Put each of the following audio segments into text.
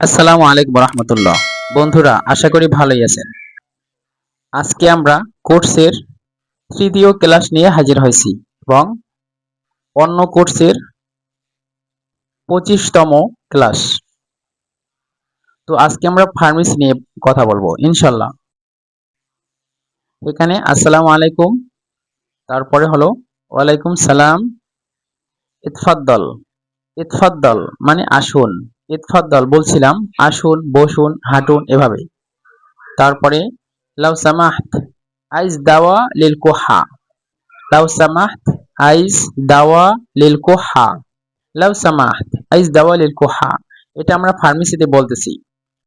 আসসালামু আলাইকুম রহমতুল্লাহ। বন্ধুরা, আশা করি ভালোই আছেন। আজকে আমরা কোর্সের তৃতীয় ক্লাস নিয়ে হাজির হয়েছি এবং অন্য কোর্সের 25তম ক্লাস। তো আজকে আমরা ফার্মেসি নিয়ে কথা বলবো ইনশাল্লাহ। এখানে আসসালামু আলাইকুম, তারপরে হলো ওয়ালাইকুম সালাম। ইতফাদ্দল, ইতফাদ্দল মানে আসুন। ইতফাদ্দল বলছিলাম আসুন, বসুন, হাঁটুন এভাবে। তারপরে লাউ সামাহত আইজ দাওয়া লিল কুহা। লাউ সামাহত আইজ দাওয়া লিল কুহা। লাউ সামাহত আইজ দাওয়া লিল কুহা। এটা আমরা ফার্মেসিতে বলতেছি।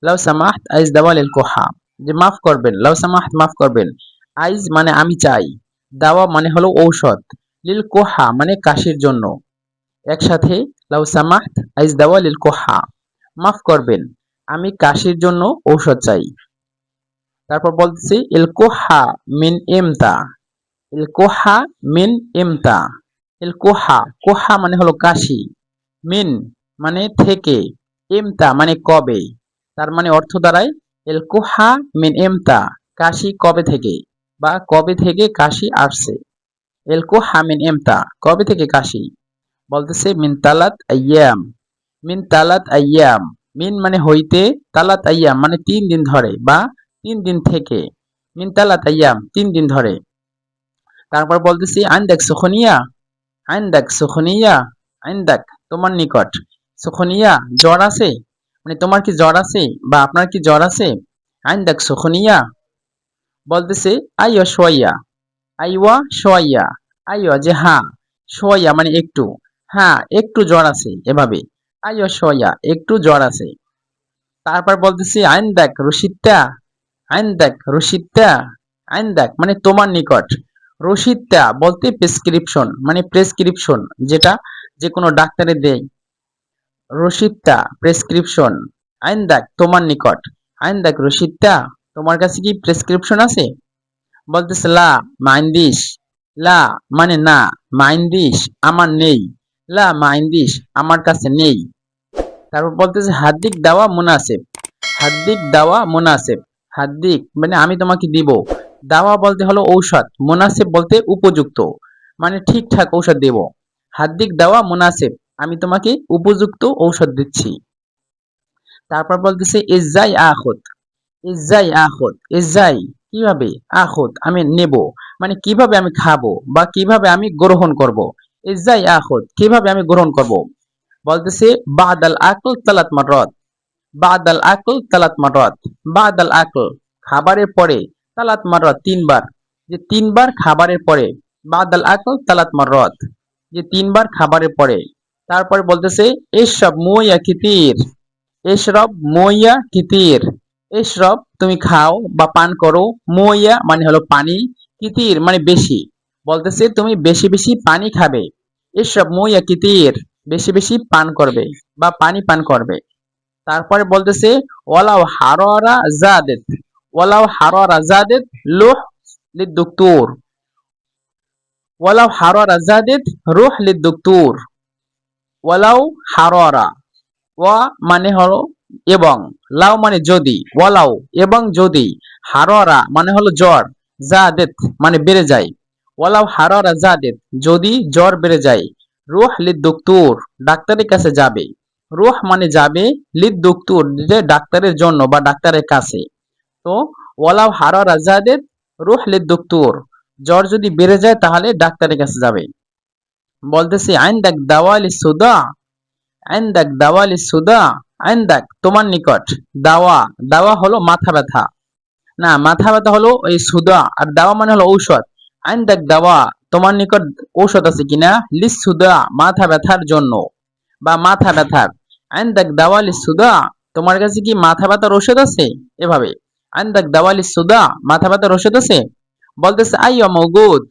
লাউ সামাহত আইজ দাওয়া লিল কুহা, যে মাফ করবেন। লাউ সামাহত মাফ করবেন। আইজ মানে আমি চাই। দাওয়া মানে হলো ঔষধ। লিল কুহা মানে কাশির জন্য। একসাথে লাউ সামাহত আইজ দাওয়া লিল কুহা, মাফ করবেন, আমি কাশির জন্য ঔষধ চাই। তারপর বলতেছি ইল কুহা মিন ইমতা। ইল কুহা মিন ইমতা। ইল কুহা, কুহা মানে হলো কাশি। মিন মানে থেকে। ইমতা মানে কবে। তার মানে অর্থ দাঁড়ায় ইল কুহা মিন ইমতা, কাশি কবে থেকে বা কবে থেকে কাশি আসছে। ইল কুহা মিন ইমতা, কবে থেকে কাশি। বলতেছে মিন তালাত আইয়াম। মিন তালাত আইয়াম, মিন মানে হইতে, তালাত আইয়াম মানে 3 দিন ধরে বা 3 দিন থেকে। মিন তালাত আইয়াম 3 দিন ধরে। তারপর বলতেছি আইন্দাক সুখনিয়া। আইন্দাক সুখনিয়া, আইন্দাক তোমার নিকট। সুখনিয়া জ্বর আছে, মানে তোমার কি জ্বর আছে বা আপনার কি জ্বর আছে। আইন্দাক সুখনিয়া। বলতেছে আইয়া সোয়াইয়া। আইওয়া সোয়াইয়া, আইয়া যে হ্যাঁ, সোয়াইয়া মানে একটু, হ্যাঁ একটু জ্বর আছে এভাবে। আইয়া সোয়াইয়া একটু জ্বর আছে। তারপর বলতেছি আইন্দাক রশিদটা। আইন্দাক রশিদটা। আইন্দাক মানে তোমার নিকট। রশিদটা বলতে প্রেসক্রিপশন, মানে প্রেসক্রিপশন যেটা যে কোনো ডাক্তারে দেয়। রশিদটা প্রেসক্রিপশন। আইন্দাক তোমার নিকট। আইন্দাক রশিদটা, তোমার কাছে কি প্রেসক্রিপশন আছে। বলতেছে লা মাইন্দিস। লা মানে না, মাইন্দিস আমার নেই। লা মাইন্দিস আমার কাছে নেই। তারপর বলতেছে হাদ্দিক দাওয়া মুনাসেব। হাদ্দিক দাওয়া মুনাসেব। হাদ্দিক মানে আমি তোমাকে দিব। দাওয়া বলতে হলো ঔষধ, মুনাসেব বলতে উপযুক্ত, মানে ঠিকঠাক ঔষধ দেব। হাদ্দিক দাওয়া মুনাসেব, আমি তোমাকে উপযুক্ত ঔষধ দিচ্ছি। তারপর বলতেছে ইজ্জাই আখুদ। ইজ্জাই আখুদ, ইজ্জাই কিভাবে, আখুদ আমি নেব, মানে কিভাবে আমি খাবো বা কিভাবে আমি গ্রহণ করব। ইজ্জাই আখুদ কিভাবে আমি গ্রহণ করব। বলতেছে বাদাল আকল তালাত মাররাত। বাদাল আকল তালাত মাররাত। বাদাল আকল খাবারের পরে, তালাত মাররাত 3 বার, যে 3 বার খাবারের পরে। বাদাল আকল তালাত মাররাত, যে 3 বার খাবারের পরে। তারপরে বলতেছে এসব মুয়া কিতির। এসরব মুয়া কিতির। এসরব তুমি খাও বা পান করো। মুয়া মানে হলো পানি। কিতির মানে বেশি। বলতেছে তুমি বেশি বেশি পানি খাবে। এসব মুয়া কিতির, বেশি বেশি পান করবে বা পানি পান করবে। তারপরে বলতেছে ওয়ালাউ হারারা জাদেদ। ওয়ালাউ হারারা জাদেদ লুহ লিদ্দুক্তুর। ওয়ালাউ হারারা জাদেদ রুহ লিদ্দুক্তুর। ওয়ালাউ হারারা, ওয়া মানে হলো এবং, লাউ মানে যদি, ওয়ালাউ এবং যদি, হারারা মানে হলো জ্বর, জাদেদ মানে বেড়ে যায়। ওয়ালাউ হারারা জাদেদ যদি জ্বর বেড়ে যায়। রুহ লিদ্দুক্তুর ডাক্তারের কাছে যাবে। রুহ মানে যাবে, লিদ্দুক্তুর যে ডাক্তারের জন্য বা ডাক্তারের কাছে। তো ওয়ালাউ হারারা জাদেদ রুহ লিদ্দুক্তুর, জ্বর যদি বেড়ে যায় তাহলে ডাক্তারের কাছে যাবে। বলতেছি আইন্দাক দাওয়ালি সুদা। আইন্দাক দাওয়ালি সুদা। আইন্দাক তোমার নিকট। দাওয়া, দাওয়া হলো মাথা ব্যথা, না মাথা ব্যথা হলো এই সুদা, আর দাওয়া মানে হলো ঔষধ। আইন্দাক দাওয়া তোমার নিকট ঔষধ আছে কিনা। লিস সুদা মাথা ব্যথার জন্য বা মাথা ব্যথার। আইন্দাক দাওয়া লিস সুদা, তোমার কাছে কি মাথা ব্যথার ঔষধ আছে এভাবে। আইন্দাক দাওয়া লিস সুদা, মাথা ব্যথার ঔষধ আছে। বলতেছে আইয়া মওগুদ।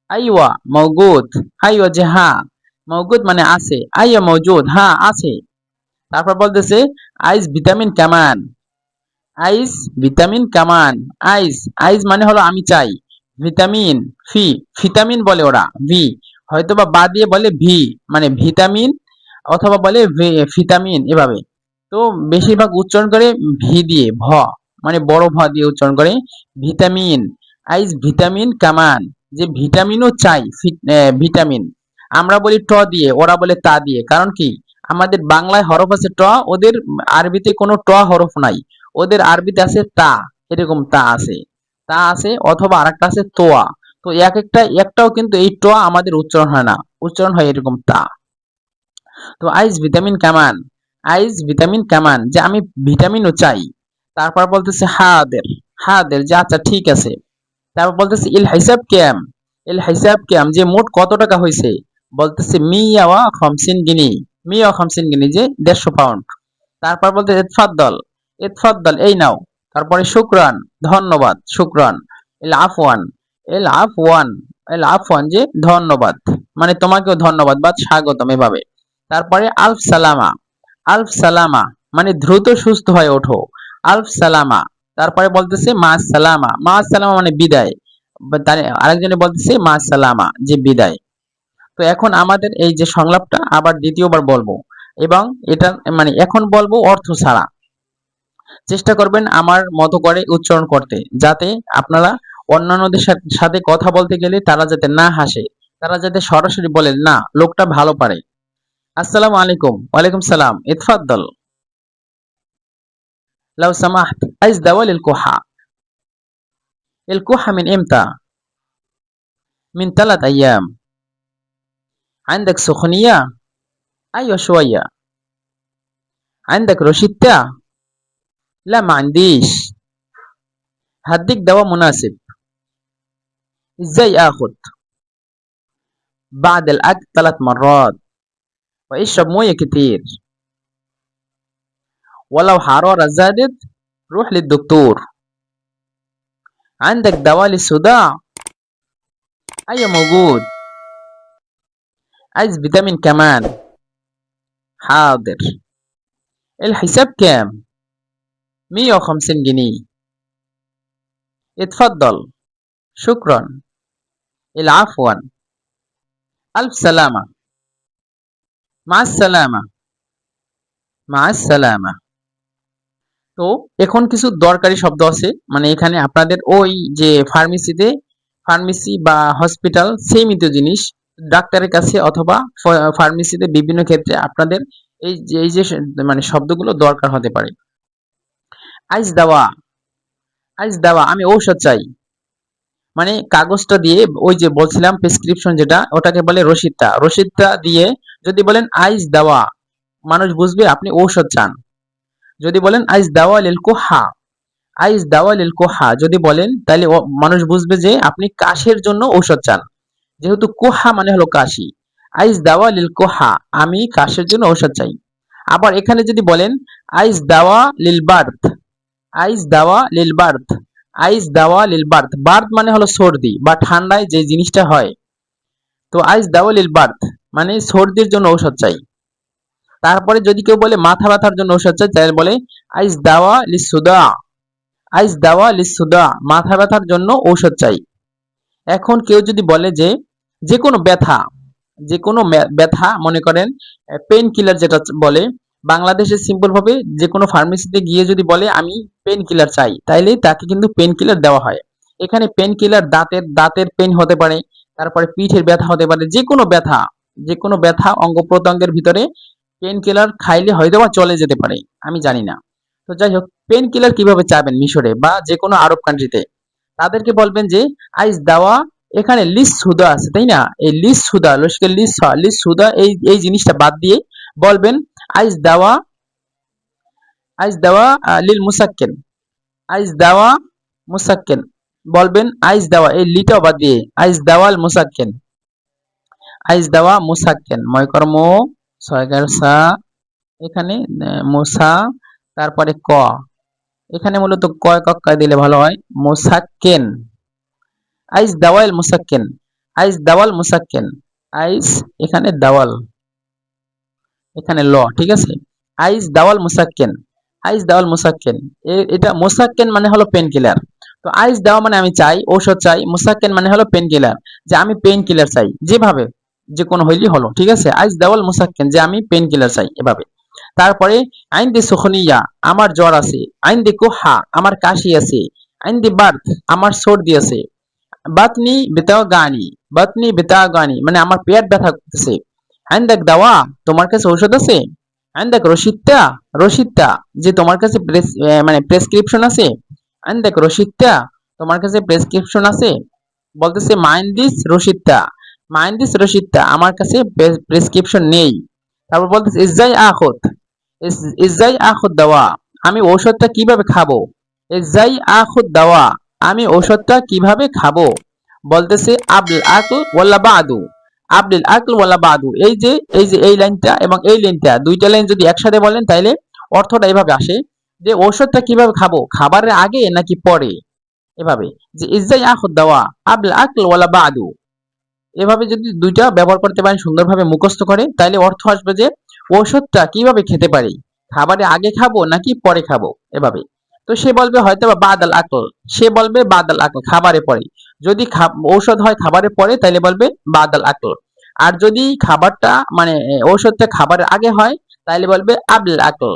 আইওয়া মওগুদ, আইওয়া যে হ্যাঁ, মওগুদ মানে আছে, আইয়া মওজুদ হ্যাঁ আছে। তারপর বলতেছে আইস ভিটামিন কামান। আইস ভিটামিন কামান। আইস, আইস মানে হলো আমি চাই। ভিটামিন ফি, ভিটামিন বলে ওরা ভি, হয়তোবা বা দিয়ে বলে ভি, মানে ভিটামিন, অথবা বলে ভিটামিন এভাবে। তো বেশিরভাগ উচ্চারণ করে ভি দিয়ে, ভ মানে বড় ভ দিয়ে উচ্চারণ করে। ভিটামিন, আইজ ভিটামিন কামান, যে ভিটামিনও চাই, ভিটামিন। আমরা বলি ট দিয়ে, ওরা বলে তা দিয়ে। কারণ কি, আমাদের বাংলায় হরফ আছে ট, ওদের আরবিতে কোনো ট হরফ নাই, ওদের আরবিতে আছে তা। এরকম তা আছে, তা আছে, অথবা আরেকটা আছে তোয়া। তো একটাও কিন্তু এই ট আমাদের উচ্চারণ হয় না, উচ্চারণ হয় এরকম তা। তো আইজ ভিটামিন কামান, আইজ ভিটামিন কামান, যে আমি ভিটামিনও চাই। তারপর বলতেছে হাদের, হাদের যে আচ্ছা ঠিক আছে। তারপর বলতেছে ইল হিসাব ক্যাম, ইল হিসাব ক্যাম, যে মোট কত টাকা হয়েছে। বলতেছে মিয়া ওয়া খামসিন গিনি, মিয়া ওয়া খামসিন গিনি, যে 150 পাউন্ড। তারপর বলতে ইতফাদ্দল, ইতফাদ্দল এই নাও। তারপরে শুকরান, ধন্যবাদ, শুকরান। এল আফওয়ান, এল আফওয়ান, এল আফওয়ান, যে ধন্যবাদ, মানে তোমাকেও ধন্যবাদ বা স্বাগতম এভাবে। তারপরে আলফ সালামা, আলফ সালামা মানে দ্রুত সুস্থ হয়ে ওঠো, আলফ সালামা। তারপরে বলতেছে মা সালামা, মা সালামা মানে বিদায়। আরেকজনে বলতেছে মা সালামা, যে বিদায়। তো এখন আমাদের এই যে সংলাপটা আবার দ্বিতীয়বার বলবো, এবং এটা মানে এখন বলবো অর্থ ছাড়া। চেষ্টা করবেন আমার মতো করে উচ্চারণ করতে, যাতে আপনারা অন্যান্যদের সাথে কথা বলতে গেলে তারা যাতে না হাসে, তারা যাতে সরাসরি বলে না লোকটা ভালো পারে। আসসালামু আলাইকুম, ওয়ালাইকুম সালাম, ইতফাদ্দল, লাউ সামাহত, আইজ দাওয়াল ইল কুহা, ইল কুহা মিন ইমতা, মিন 3 أيام, عندك سخونية؟ أيوة شوية. عندك روشتة؟ لا ما عنديش. هديك دواء مناسب. ازاي اخد؟ بعد الاكل 3 مرات، واشرب موية كتير، ولو حرارة زادت روح للدكتور. عندك دواء للصداع؟ ايوه موجود. عايز فيتامين كمان؟ حاضر. الحساب كام؟ 150 جنيه. اتفضل. شكرا. العفو. ألف سلامة. مع السلامة. مع السلامة. তো এখন কিছু দরকারি শব্দ আছে, মানে এখানে আপনাদের ওই যে ফার্মেসিতে, ফার্মেসি বা হসপিটাল সেমই তো জিনিস, ডাক্তারের কাছে অথবা ফার্মেসিতে বিভিন্ন ক্ষেত্রে আপনাদের এই যে মানে শব্দগুলো দরকার হতে পারে। আইজ দাওয়া, আইজ দাওয়া আমি ঔষধ চাই, মানে কাগজটা দিয়ে, ওই যে বলছিলাম প্রেসক্রিপশন যেটা, ওটাকে বলে রসিদটা, রসিদটা দিয়ে যদি বলেন আইজ দাওয়া, মানুষ বুঝবে আপনি ঔষধ চান। যদি বলেন আইজ দাওয়া লিল কুহা, আইজ দাওয়া লিল কুহা যদি বলেন, তাহলে মানুষ বুঝবে যে আপনি কাশির জন্য ঔষধ চান, যেহেতু কুহা মানে হলো কাশি। আইজ দাওয়া লিল কুহা, আমি কাশির জন্য ঔষধ চাই। আবার এখানে যদি বলেন আইজ দাওয়া লিল বার্দ, আইজ দাওয়া লিল বার্দ, আইজ দাওয়া লিল বার্দ, বার্দ মানে হলো সর্দি বা ঠান্ডায় যে জিনিসটা হয়। তো আইজ দাওয়া লিল বার্দ মানে সর্দির জন্য ঔষধ চাই। তারপরে যদি কেউ বলে মাথা ব্যথার জন্য ঔষধ চাই, তাহলে বলে আইজ দাওয়া লিস সুদা, আইজ দাওয়া লিস সুদা, মাথা ব্যথার জন্য ঔষধ চাই। এখন কেউ যদি বলে যে যে কোনো ব্যথা, যে কোনো ব্যথা, মনে করেন পেন কিলার যেটা বলে, বাংলাদেশে সিম্পল ভাবে যে কোনো ফার্মেসিতে গিয়ে যদি বলে আমি পেন কিলার চাই, তাইলে তাকে কিন্তু পেন কিলার দেওয়া হয়। এখানে পেন কিলার দাঁতের পেন হতে পারে, তারপরে পিঠের ব্যথা হতে পারে, যে কোনো ব্যথা, যে কোনো ব্যথা অঙ্গ প্রত্যঙ্গের ভিতরে পেন কিলার খাইলে হয়তো বা চলে যেতে পারে, আমি জানি না। তো যাই হোক, পেন কিলার কিভাবে চাবেন মিশরে বা যে কোনো আরব কান্ট্রিতে, তাদেরকে বলবেন যে আইজ দাওয়া, এখানে লিস সুদা আছে তাই না, এই লিস সুদা, লস্কর লিস সুদা, এই জিনিসটা বাদ দিয়ে বলবেন আইজ দাওয়া, আইজ দাওয়া লিল মুসাক্কেন, আইজ দাওয়া মুসাক্কেন, বলবেন আইজ দাওয়া, এই লিটাও বাদ দিয়ে আইজ দাওয়াল মুসাক্কেন, আইজ দাওয়া মুসাক্কেন, ময়কর্ম ছয়গার সা, এখানে মুসা, তারপরে ক, এখানে মূলত কয় কক্কায় দিলে ভালো হয়, মুসাক্কেন, আইজ দাওয়াল মুসাক্কেন, আইজ দাওয়াল মুসাক্কেন, আইজ এখানে দাওয়াল, এখানে ল, ঠিক আছে। আইজ দাওয়াল মুসাক্কেন, আইজ দাওয়াল মুসাক্কেন, এটা মুসাক্কেন মানে হলো পেন কিলার। তো আইজ দাওয়া মানে আমি চাই, ঔষধ চাই, মুসাক্কেন মানে হলো পেন কিলার, যে আমি পেন কিলার চাই, যেভাবে যে কোনো হইলেই হলো, ঠিক আছে। আইজ দাওয়াল মুসাক্কেন, যে আমি পেন কিলার চাই, এভাবে। তারপরে আইনদি সুখনিয়া আমার জ্বর আছে, আইনদি কুহা আমার কাশি আছে, আইনদি বার্দ আমার সর্দি আছে, বাতনি বেতাও গানি, বাতনি বেতাও গানি মানে আমার পেট ব্যথা করতেছে, আইন্দাক দাওয়া তোমার কাছে ঔষধ আছে, আইন্দাক রসিদটা, রসিদটা যে তোমার কাছে মানে প্রেসক্রিপশন আছে, আইন্দাক রসিদটা তোমার কাছে প্রেসক্রিপশন আছে, বলতেছে মাইন্দিস রসিদটা, মাইন্দিস রসিদটা আমার কাছে প্রেসক্রিপশন নেই। তারপর বলতেছে ইজাই আখুদ, ইজাই আখুদ দাওয়া আমি ঔষধটা কিভাবে খাবো, ইজাই আখুদ দাওয়া আমি ঔষধটা কিভাবে খাবো, বলতেছে আবল আকল ওয়াল্লা বাদু, আবলিল আকল ওয়াল্লা বাদু এই যে এই লাইনটা এবং এই লাইনটা দুইটা লাইন যদি একসাথে বলেন তাইলে অর্থটা এভাবে আসে যে ঔষধটা কিভাবে খাবো, খাবারের আগে নাকি পরে, এভাবে যে ইজাই আখুদ দাওয়া আবল আকল ওয়াল্লা বাদু, এভাবে যদি দুইটা ব্যবহার করতে পারেন সুন্দরভাবে মুখস্থ করে তাইলে অর্থ আসবে যে ঔষধটা কিভাবে খেতে পারি, খাবারের আগে খাবো নাকি পরে খাবো, এভাবে। তো সে বলবে হয়তো বা বাদাল আকল, সে বলবে বাদাল আকল খাবারে পরে, যদি ঔষধ হয় খাবারের পরে তাইলে বলবে বাদাল আকল, আর যদি খাবারটা মানে ঔষধটা খাবারের আগে হয় তাইলে বলবে আবল আকল,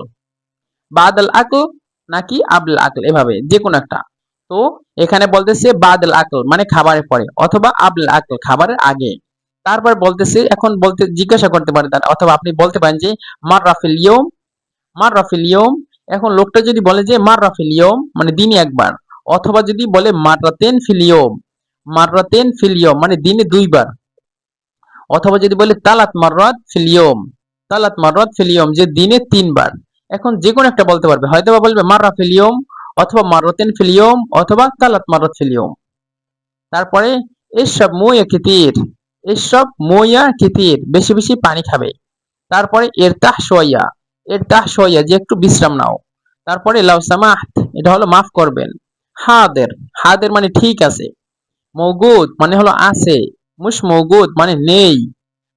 বাদাল আকল নাকি আবল আকল, এভাবে যে কোনো একটা। তো এখানে বলতেছে বাদল আকল মানে খাবারের পরে অথবা আবল আকল খাবারের আগে। তারপর বলতেছে এখন বলতে জিজ্ঞাসা করতে পারে তার অথবা আপনি বলতে পারেন যে মার রাফিল ইয়ম, মার রাফিল ইয়ম, এখন লোকটা যদি বলে যে মার রাফিল ইয়ম মানে দিনে একবার, অথবা যদি বলে মাররাতেন ফিল ইয়ম, মাররাতেন ফিল ইয়ম মানে দিনে দুইবার, অথবা যদি বলে তালাত মাররাত ফিল ইয়ম, তালাত মাররাত ফিল ইয়ম যে দিনে তিনবার, এখন যে কোনো একটা বলতে পারবে হয়তো বা বলবে মাররা ফিল ইয়ম অথবা মাররাতেন ফিল ইয়ম অথবা তালাত মাররাত ফিল ইয়ম। তারপরে এসব মুয়া কিতির, এসব মুয়া কিতির বেশি বেশি পানি খাবে। তারপরে এরতাহ সোয়া, এরতাহ সোয়া যে একটু বিশ্রাম নাও। তারপরে লাউ সামাহত এটা হলো মাফ করবেন, হাদের, হাদের মানে ঠিক আছে, মৌগুদ মানে হলো আছে, মুশ মৌগুদ মানে নেই।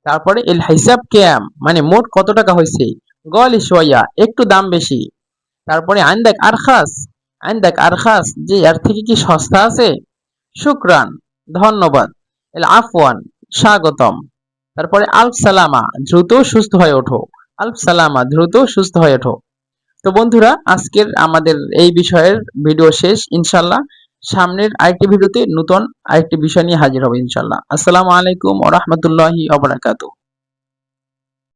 তারপরে এল হিসাব ক্যাম মানে মোট কত টাকা হয়েছে, গলি সোয়া একটু দাম বেশি। তারপরে আইন্দাক আরখাস, আইন্দাক আরখাস যে এর থেকে কি সস্তা আছে, শুক্রান ধন্যবাদ, এল আফওয়ান স্বাগতম। তারপরে আলফ সালামা দ্রুত সুস্থ হয়ে ওঠো, আলফ সালামা দ্রুত সুস্থ হয়ে ওঠো। তো বন্ধুরা আজকের আমাদের এই বিষয়ের ভিডিও শেষ, ইনশাল্লাহ সামনের আরেকটি ভিডিওতে নতুন আরেকটি বিষয় নিয়ে হাজির হবে ইনশাল্লাহ। আসসালামু আলাইকুম ওয়া রাহমাতুল্লাহি ওয়া বারাকাতুহু।